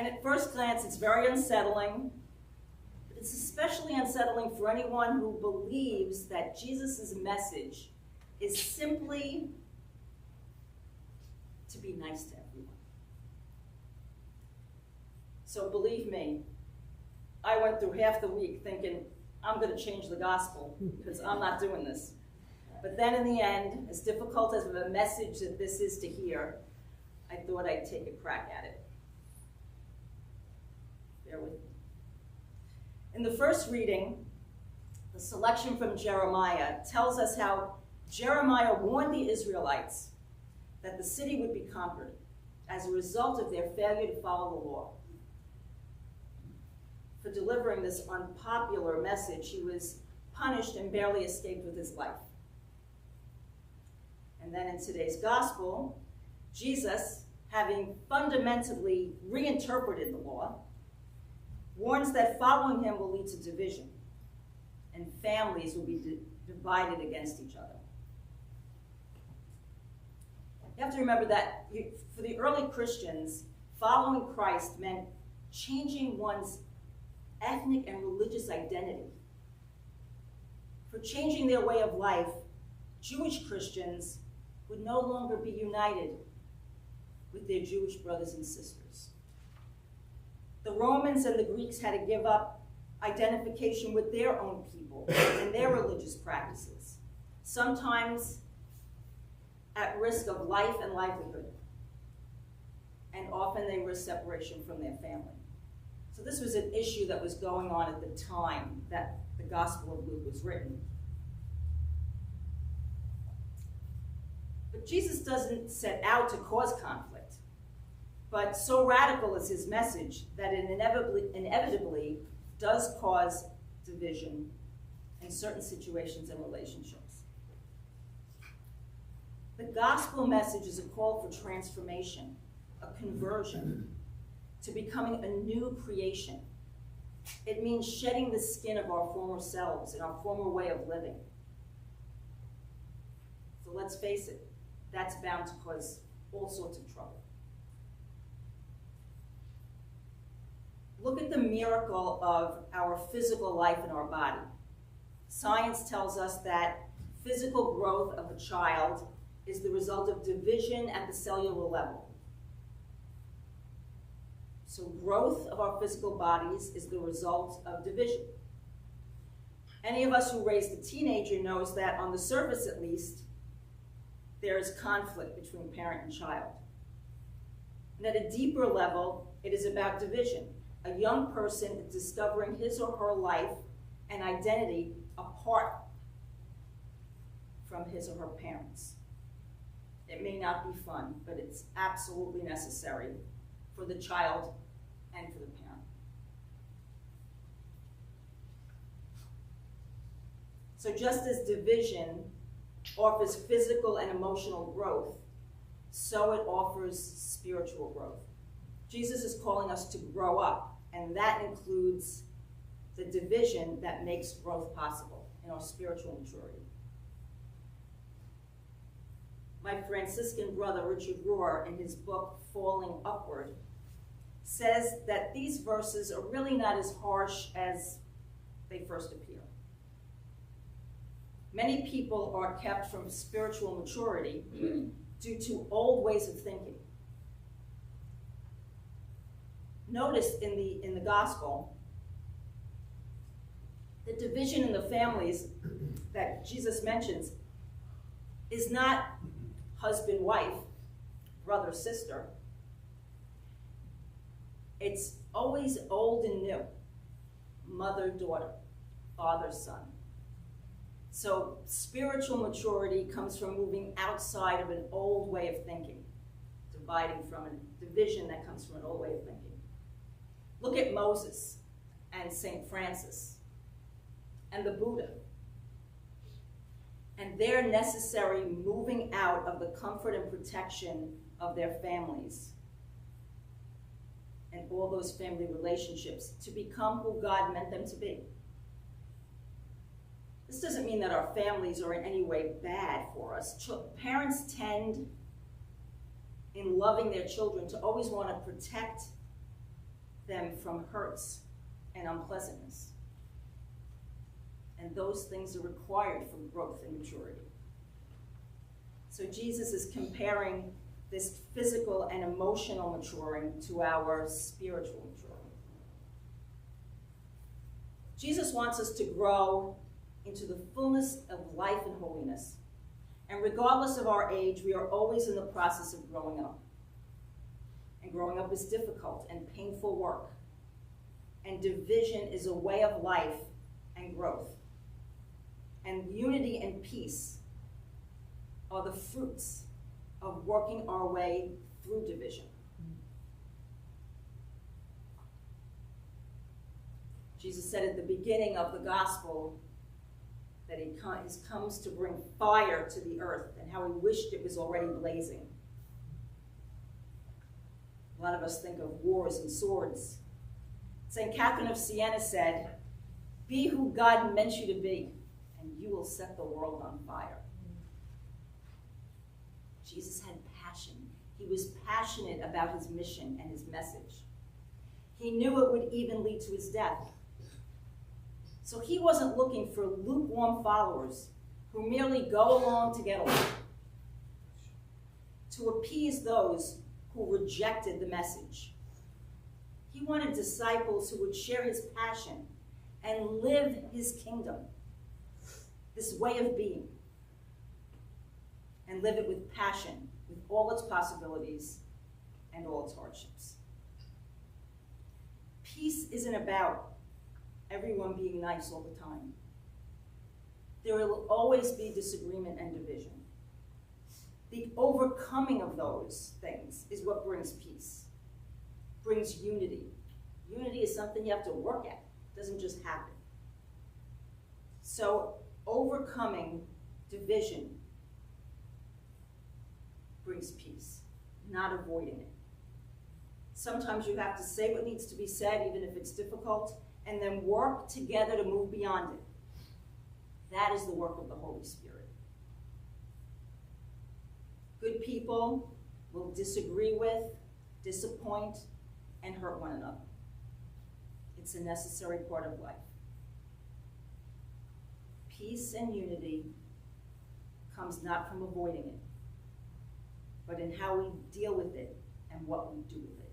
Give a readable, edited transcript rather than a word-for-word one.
And at first glance, it's very unsettling. But it's especially unsettling for anyone who believes that Jesus' message is simply to be nice to everyone. So believe me, I went through half the week thinking, I'm going to change the gospel because I'm not doing this. But then in the end, as difficult as a message that this is to hear, I thought I'd take a crack at it. Bear with me. In the first reading, the selection from Jeremiah tells us how Jeremiah warned the Israelites that the city would be conquered as a result of their failure to follow the law. For delivering this unpopular message, he was punished and barely escaped with his life. And then in today's gospel, Jesus, having fundamentally reinterpreted the law, warns that following him will lead to division, and families will be divided against each other. You have to remember that for the early Christians, following Christ meant changing one's ethnic and religious identity. For changing their way of life, Jewish Christians would no longer be united with their Jewish brothers and sisters. The Romans and the Greeks had to give up identification with their own people and their religious practices, sometimes at risk of life and livelihood, and often they risked separation from their family. So this was an issue that was going on at the time that the Gospel of Luke was written. But Jesus doesn't set out to cause conflict, but so radical is his message that it inevitably does cause division in certain situations and relationships. The gospel message is a call for transformation, a conversion, to becoming a new creation. It means shedding the skin of our former selves and our former way of living. So let's face it, that's bound to cause all sorts of trouble. Look at the miracle of our physical life in our body. Science tells us that physical growth of a child is the result of division at the cellular level. So growth of our physical bodies is the result of division. Any of us who raised a teenager knows that on the surface at least, there is conflict between parent and child. And at a deeper level, it is about division. A young person is discovering his or her life and identity apart from his or her parents. It may not be fun, but it's absolutely necessary for the child and for the parent. So just as division offers physical and emotional growth, so it offers spiritual growth. Jesus is calling us to grow up, and that includes the division that makes growth possible in our spiritual maturity. My Franciscan brother, Richard Rohr, in his book, Falling Upward, says that these verses are really not as harsh as they first appear. Many people are kept from spiritual maturity due to old ways of thinking. Notice in the gospel, the division in the families that Jesus mentions is not husband-wife, brother-sister. It's always old and new, mother-daughter, father-son. So spiritual maturity comes from moving outside of an old way of thinking, dividing from a division that comes from an old way of thinking. Look at Moses and St. Francis and the Buddha and their necessary moving out of the comfort and protection of their families and all those family relationships to become who God meant them to be. This doesn't mean that our families are in any way bad for us. Parents tend, in loving their children, to always want to protect them from hurts and unpleasantness. And those things are required for growth and maturity. So Jesus is comparing this physical and emotional maturing to our spiritual maturing. Jesus wants us to grow into the fullness of life and holiness. And regardless of our age, we are always in the process of growing up. And growing up is difficult and painful work. And division is a way of life and growth. And unity and peace are the fruits of working our way through division. Jesus said at the beginning of the gospel that he comes to bring fire to the earth, and how he wished it was already blazing. A lot of us think of wars and swords. St. Catherine of Siena said, "Be who God meant you to be, and you will set the world on fire." Jesus had passion. He was passionate about his mission and his message. He knew it would even lead to his death. So he wasn't looking for lukewarm followers who merely go along to get along, to appease those who rejected the message. He wanted disciples who would share his passion and live his kingdom, this way of being, and live it with passion, with all its possibilities and all its hardships. Peace isn't about everyone being nice all the time. There will always be disagreement and division. The overcoming of those things is what brings peace, brings unity. Unity is something you have to work at. It doesn't just happen. So overcoming division brings peace, not avoiding it. Sometimes you have to say what needs to be said, even if it's difficult, and then work together to move beyond it. That is the work of the Holy Spirit. Good people will disagree with, disappoint, and hurt one another. It's a necessary part of life. Peace and unity comes not from avoiding it, but in how we deal with it and what we do with it.